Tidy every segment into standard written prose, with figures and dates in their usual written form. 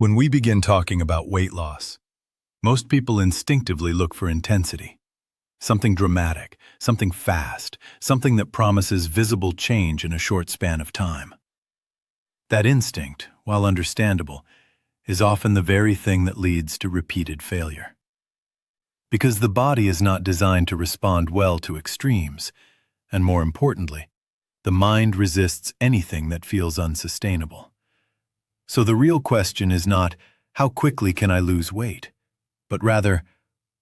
When we begin talking about weight loss, most people instinctively look for intensity. Something dramatic, something fast, something that promises visible change in a short span of time. That instinct, while understandable, is often the very thing that leads to repeated failure. Because the body is not designed to respond well to extremes, and more importantly, the mind resists anything that feels unsustainable. So the real question is not, how quickly can I lose weight? But rather,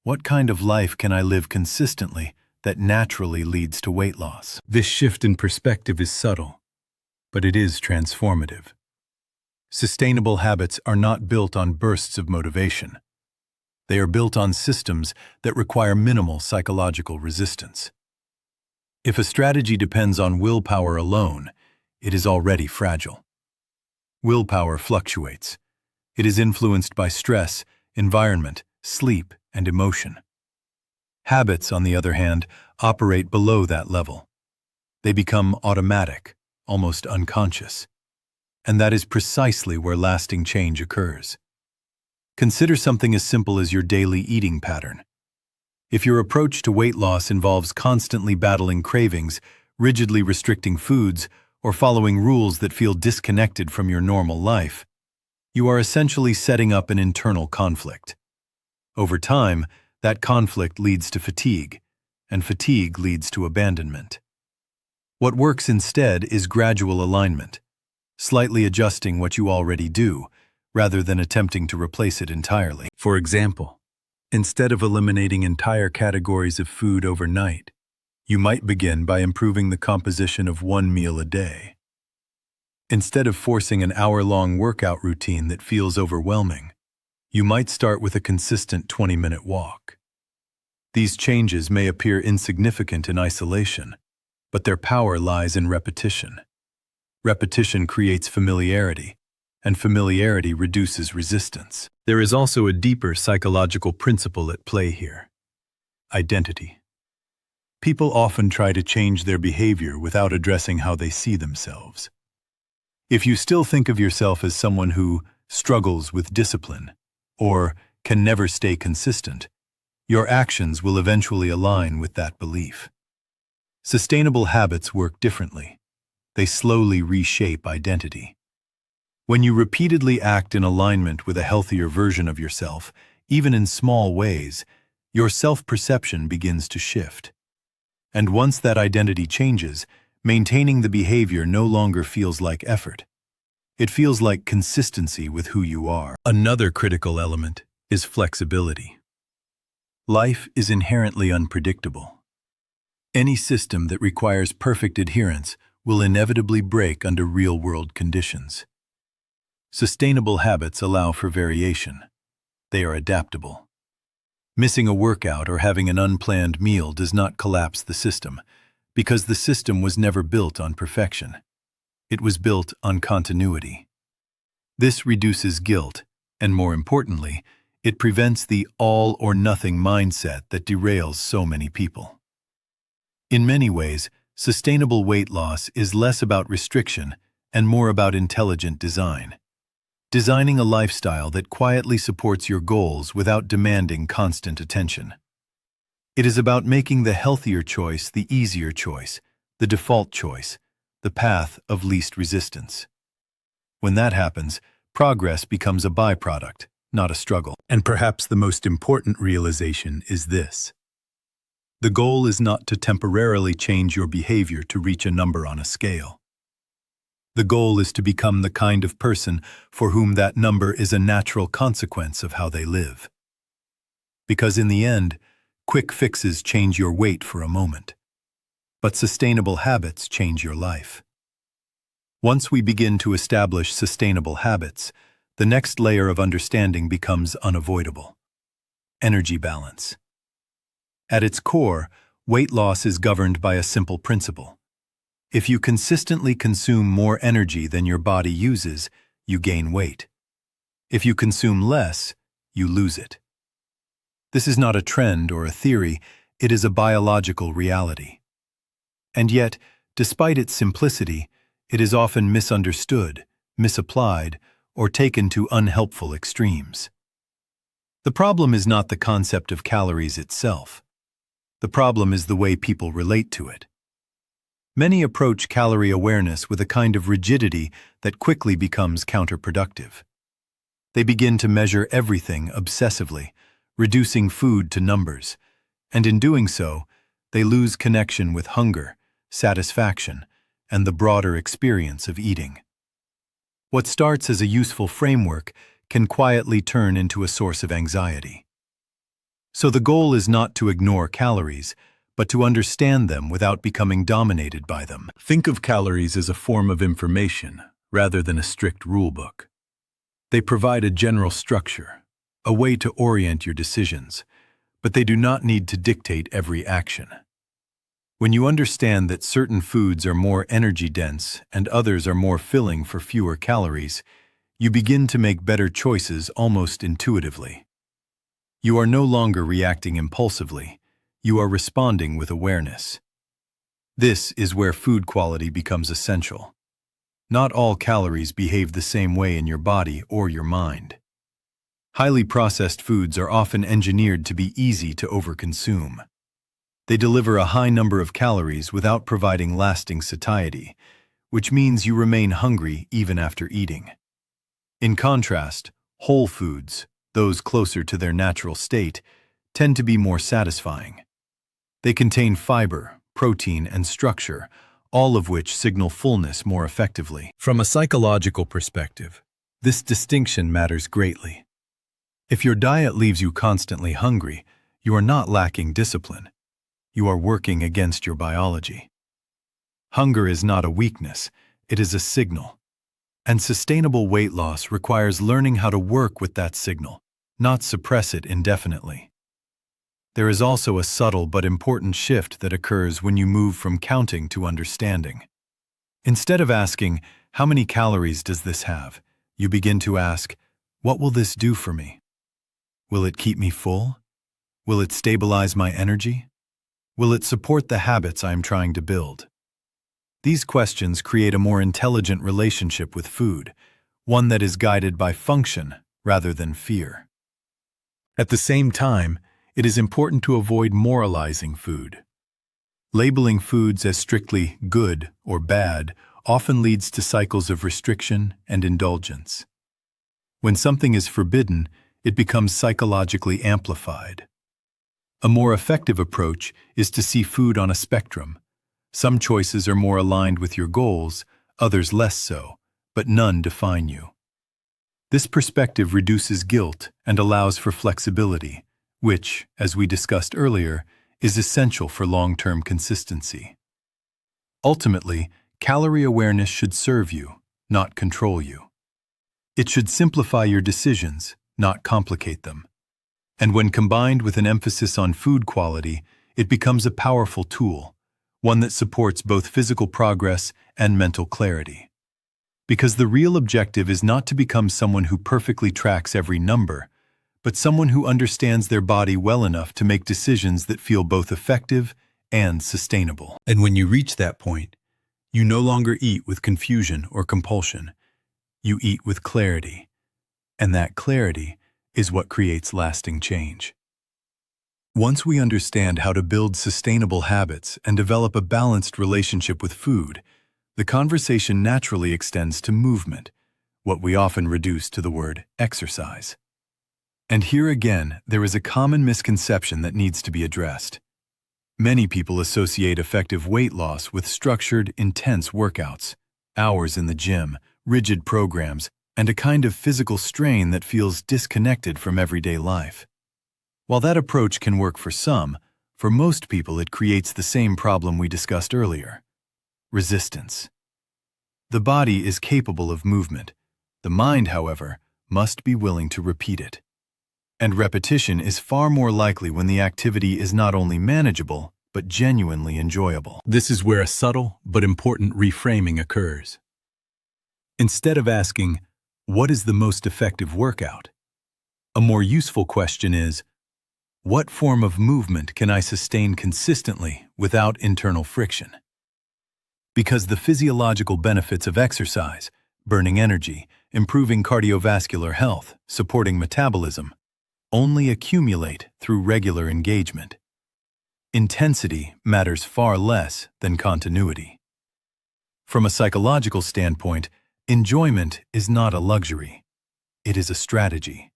what kind of life can I live consistently that naturally leads to weight loss? This shift in perspective is subtle, but it is transformative. Sustainable habits are not built on bursts of motivation. They are built on systems that require minimal psychological resistance. If a strategy depends on willpower alone, it is already fragile. Willpower fluctuates. It is influenced by stress, environment, sleep, and emotion. Habits, on the other hand, operate below that level. They become automatic, almost unconscious. And that is precisely where lasting change occurs. Consider something as simple as your daily eating pattern. If your approach to weight loss involves constantly battling cravings, rigidly restricting foods, or following rules that feel disconnected from your normal life, you are essentially setting up an internal conflict. Over time, that conflict leads to fatigue, and fatigue leads to abandonment. What works instead is gradual alignment, slightly adjusting what you already do, rather than attempting to replace it entirely. For example, instead of eliminating entire categories of food overnight, you might begin by improving the composition of one meal a day. Instead of forcing an hour-long workout routine that feels overwhelming, you might start with a consistent 20-minute walk. These changes may appear insignificant in isolation, but their power lies in repetition. Repetition creates familiarity, and familiarity reduces resistance. There is also a deeper psychological principle at play here: identity. People often try to change their behavior without addressing how they see themselves. If you still think of yourself as someone who struggles with discipline or can never stay consistent, your actions will eventually align with that belief. Sustainable habits work differently. They slowly reshape identity. When you repeatedly act in alignment with a healthier version of yourself, even in small ways, your self-perception begins to shift. And once that identity changes, maintaining the behavior no longer feels like effort. It feels like consistency with who you are. Another critical element is flexibility. Life is inherently unpredictable. Any system that requires perfect adherence will inevitably break under real-world conditions. Sustainable habits allow for variation. They are adaptable. Missing a workout or having an unplanned meal does not collapse the system, because the system was never built on perfection. It was built on continuity. This reduces guilt, and more importantly, it prevents the all-or-nothing mindset that derails so many people. In many ways, sustainable weight loss is less about restriction and more about intelligent design. Designing a lifestyle that quietly supports your goals without demanding constant attention. It is about making the healthier choice the easier choice, the default choice, the path of least resistance. When that happens, progress becomes a byproduct, not a struggle. And perhaps the most important realization is this: the goal is not to temporarily change your behavior to reach a number on a scale. The goal is to become the kind of person for whom that number is a natural consequence of how they live. Because in the end, quick fixes change your weight for a moment, but sustainable habits change your life. Once we begin to establish sustainable habits, the next layer of understanding becomes unavoidable: energy balance. At its core, weight loss is governed by a simple principle. If you consistently consume more energy than your body uses, you gain weight. If you consume less, you lose it. This is not a trend or a theory, it is a biological reality. And yet, despite its simplicity, it is often misunderstood, misapplied, or taken to unhelpful extremes. The problem is not the concept of calories itself. The problem is the way people relate to it. Many approach calorie awareness with a kind of rigidity that quickly becomes counterproductive. They begin to measure everything obsessively, reducing food to numbers, and in doing so, they lose connection with hunger, satisfaction, and the broader experience of eating. What starts as a useful framework can quietly turn into a source of anxiety. So the goal is not to ignore calories, but to understand them without becoming dominated by them. Think of calories as a form of information, rather than a strict rulebook. They provide a general structure, a way to orient your decisions, but they do not need to dictate every action. When you understand that certain foods are more energy-dense and others are more filling for fewer calories, you begin to make better choices almost intuitively. You are no longer reacting impulsively. You are responding with awareness. This is where food quality becomes essential. Not all calories behave the same way in your body or your mind. Highly processed foods are often engineered to be easy to overconsume. They deliver a high number of calories without providing lasting satiety, which means you remain hungry even after eating. In contrast, whole foods, those closer to their natural state, tend to be more satisfying. They contain fiber, protein, and structure, all of which signal fullness more effectively. From a psychological perspective, this distinction matters greatly. If your diet leaves you constantly hungry, you are not lacking discipline. You are working against your biology. Hunger is not a weakness, it is a signal. And sustainable weight loss requires learning how to work with that signal, not suppress it indefinitely. There is also a subtle but important shift that occurs when you move from counting to understanding. Instead of asking, "How many calories does this have?" you begin to ask, "What will this do for me? Will it keep me full? Will it stabilize my energy? Will it support the habits I am trying to build?" These questions create a more intelligent relationship with food, one that is guided by function rather than fear. At the same time, it is important to avoid moralizing food. Labeling foods as strictly good or bad often leads to cycles of restriction and indulgence. When something is forbidden, it becomes psychologically amplified. A more effective approach is to see food on a spectrum. Some choices are more aligned with your goals, others less so, but none define you. This perspective reduces guilt and allows for flexibility, which, as we discussed earlier, is essential for long-term consistency. Ultimately, calorie awareness should serve you, not control you. It should simplify your decisions, not complicate them. And when combined with an emphasis on food quality, it becomes a powerful tool, one that supports both physical progress and mental clarity. Because the real objective is not to become someone who perfectly tracks every number, but someone who understands their body well enough to make decisions that feel both effective and sustainable. And when you reach that point, you no longer eat with confusion or compulsion. You eat with clarity. And that clarity is what creates lasting change. Once we understand how to build sustainable habits and develop a balanced relationship with food, the conversation naturally extends to movement, what we often reduce to the word exercise. And here again, there is a common misconception that needs to be addressed. Many people associate effective weight loss with structured, intense workouts, hours in the gym, rigid programs, and a kind of physical strain that feels disconnected from everyday life. While that approach can work for some, for most people it creates the same problem we discussed earlier: resistance. The body is capable of movement. The mind, however, must be willing to repeat it. And repetition is far more likely when the activity is not only manageable, but genuinely enjoyable. This is where a subtle but important reframing occurs. Instead of asking, "What is the most effective workout?" a more useful question is, "What form of movement can I sustain consistently without internal friction?" Because the physiological benefits of exercise, burning energy, improving cardiovascular health, supporting metabolism, only accumulate through regular engagement. Intensity matters far less than continuity. From a psychological standpoint, enjoyment is not a luxury. It is a strategy.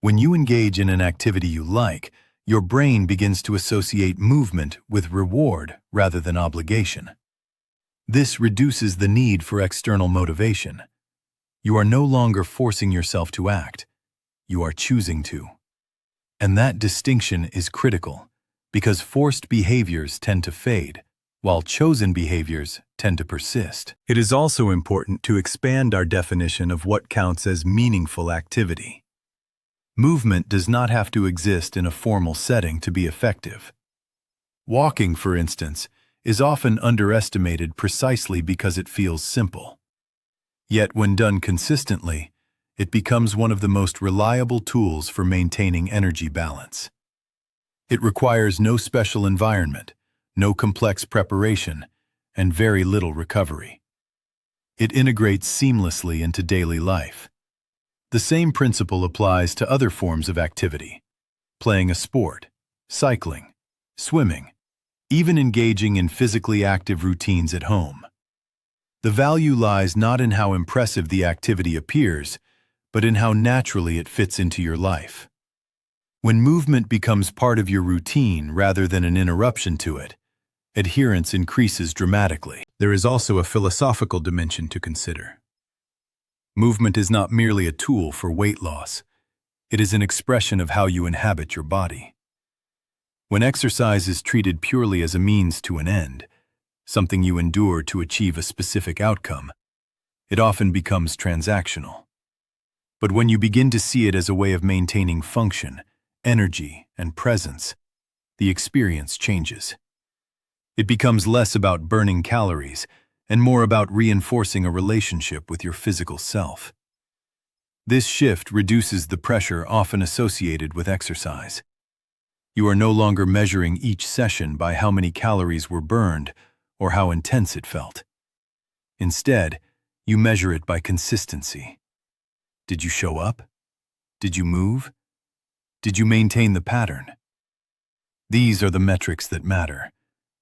When you engage in an activity you like, your brain begins to associate movement with reward rather than obligation. This reduces the need for external motivation. You are no longer forcing yourself to act. You are choosing to. And that distinction is critical, because forced behaviors tend to fade, while chosen behaviors tend to persist. It is also important to expand our definition of what counts as meaningful activity. Movement does not have to exist in a formal setting to be effective. Walking, for instance, is often underestimated precisely because it feels simple. Yet when done consistently, it becomes one of the most reliable tools for maintaining energy balance. It requires no special environment, no complex preparation, and very little recovery. It integrates seamlessly into daily life. The same principle applies to other forms of activity: playing a sport, cycling, swimming, even engaging in physically active routines at home. The value lies not in how impressive the activity appears, but in how naturally it fits into your life. When movement becomes part of your routine rather than an interruption to it, adherence increases dramatically. There is also a philosophical dimension to consider. Movement is not merely a tool for weight loss. It is an expression of how you inhabit your body. When exercise is treated purely as a means to an end, something you endure to achieve a specific outcome, it often becomes transactional. But when you begin to see it as a way of maintaining function, energy, and presence, the experience changes. It becomes less about burning calories and more about reinforcing a relationship with your physical self. This shift reduces the pressure often associated with exercise. You are no longer measuring each session by how many calories were burned or how intense it felt. Instead, you measure it by consistency. Did you show up? Did you move? Did you maintain the pattern? These are the metrics that matter,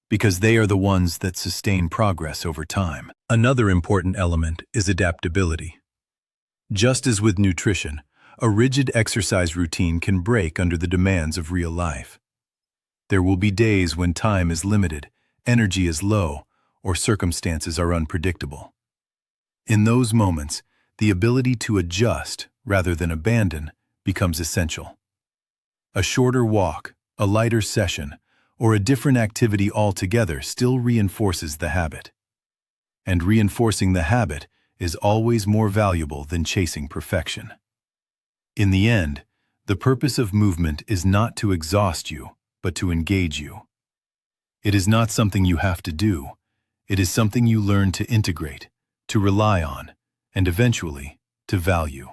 because they are the ones that sustain progress over time. Another important element is adaptability. Just as with nutrition, a rigid exercise routine can break under the demands of real life. There will be days when time is limited, energy is low, or circumstances are unpredictable. In those moments, the ability to adjust rather than abandon becomes essential. A shorter walk, a lighter session, or a different activity altogether still reinforces the habit. And reinforcing the habit is always more valuable than chasing perfection. In the end, the purpose of movement is not to exhaust you, but to engage you. It is not something you have to do. It is something you learn to integrate, to rely on, and eventually, to value.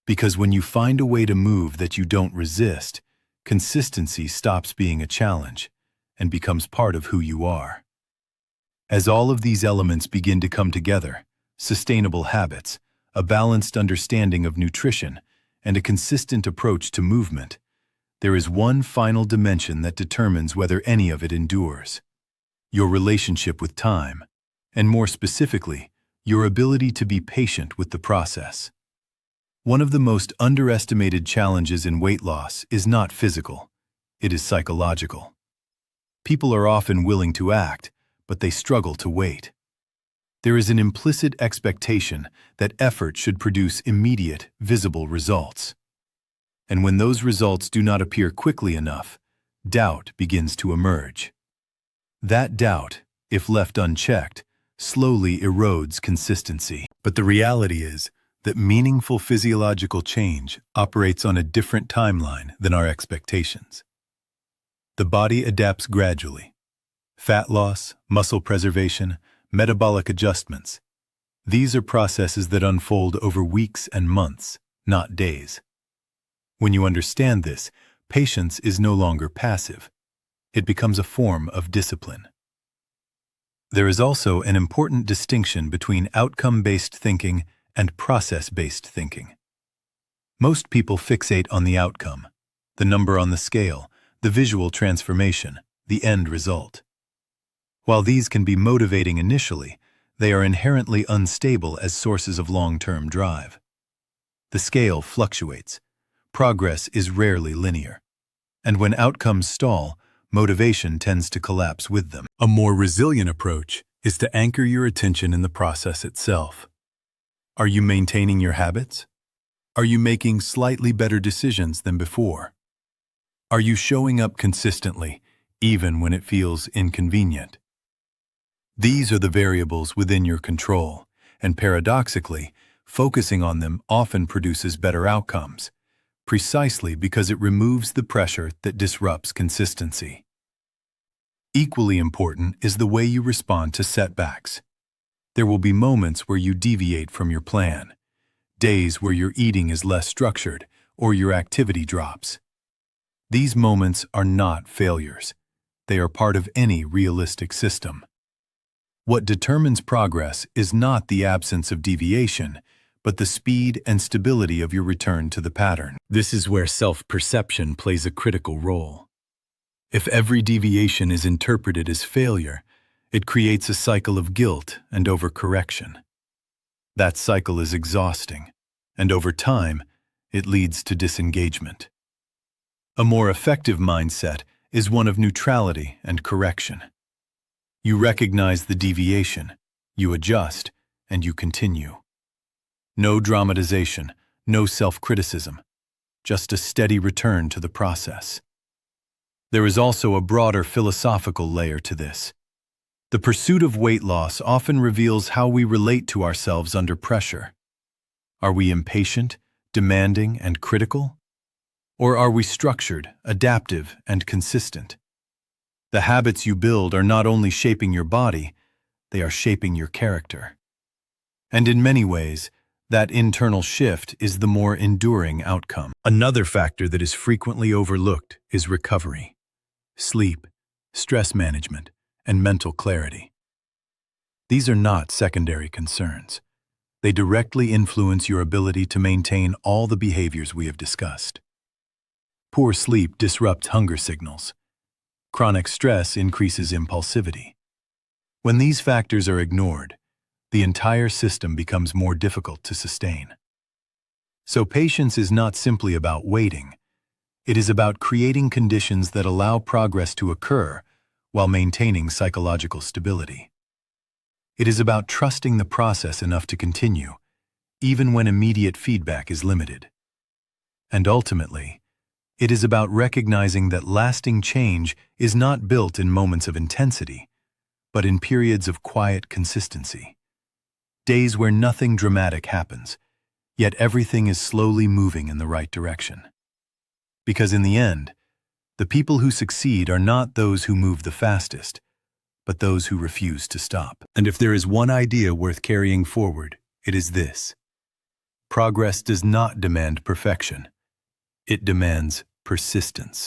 Because when you find a way to move that you don't resist, consistency stops being a challenge and becomes part of who you are. As all of these elements begin to come together, sustainable habits, a balanced understanding of nutrition, and a consistent approach to movement, there is one final dimension that determines whether any of it endures: your relationship with time, and more specifically, your ability to be patient with the process. One of the most underestimated challenges in weight loss is not physical, it is psychological. People are often willing to act, but they struggle to wait. There is an implicit expectation that effort should produce immediate, visible results. And when those results do not appear quickly enough, doubt begins to emerge. That doubt, if left unchecked, slowly erodes consistency. But the reality is that meaningful physiological change operates on a different timeline than our expectations. The body adapts gradually. Fat loss, muscle preservation, metabolic adjustments. These are processes that unfold over weeks and months, not days. When you understand this, patience is no longer passive. It becomes a form of discipline. There is also an important distinction between outcome-based thinking and process-based thinking. Most people fixate on the outcome, the number on the scale, the visual transformation, the end result. While these can be motivating initially, they are inherently unstable as sources of long-term drive. The scale fluctuates. Progress is rarely linear. And when outcomes stall, motivation tends to collapse with them. A more resilient approach is to anchor your attention in the process itself. Are you maintaining your habits? Are you making slightly better decisions than before? Are you showing up consistently, even when it feels inconvenient? These are the variables within your control, and paradoxically, focusing on them often produces better outcomes, precisely because it removes the pressure that disrupts consistency. Equally important is the way you respond to setbacks. There will be moments where you deviate from your plan, days where your eating is less structured or your activity drops. These moments are not failures. They are part of any realistic system. What determines progress is not the absence of deviation, but the speed and stability of your return to the pattern. This is where self-perception plays a critical role. If every deviation is interpreted as failure, it creates a cycle of guilt and overcorrection. That cycle is exhausting, and over time, it leads to disengagement. A more effective mindset is one of neutrality and correction. You recognize the deviation, you adjust, and you continue. No dramatization, no self-criticism, just a steady return to the process. There is also a broader philosophical layer to this. The pursuit of weight loss often reveals how we relate to ourselves under pressure. Are we impatient, demanding, and critical? Or are we structured, adaptive, and consistent? The habits you build are not only shaping your body, they are shaping your character. And in many ways, that internal shift is the more enduring outcome. Another factor that is frequently overlooked is recovery. Sleep, stress management, and mental clarity. These are not secondary concerns. They directly influence your ability to maintain all the behaviors we have discussed. Poor sleep disrupts hunger signals. Chronic stress increases impulsivity. When these factors are ignored, the entire system becomes more difficult to sustain. So patience is not simply about waiting. It is about creating conditions that allow progress to occur while maintaining psychological stability. It is about trusting the process enough to continue, even when immediate feedback is limited. And ultimately, it is about recognizing that lasting change is not built in moments of intensity, but in periods of quiet consistency. Days where nothing dramatic happens, yet everything is slowly moving in the right direction. Because in the end, the people who succeed are not those who move the fastest, but those who refuse to stop. And if there is one idea worth carrying forward, it is this. Progress does not demand perfection. It demands persistence.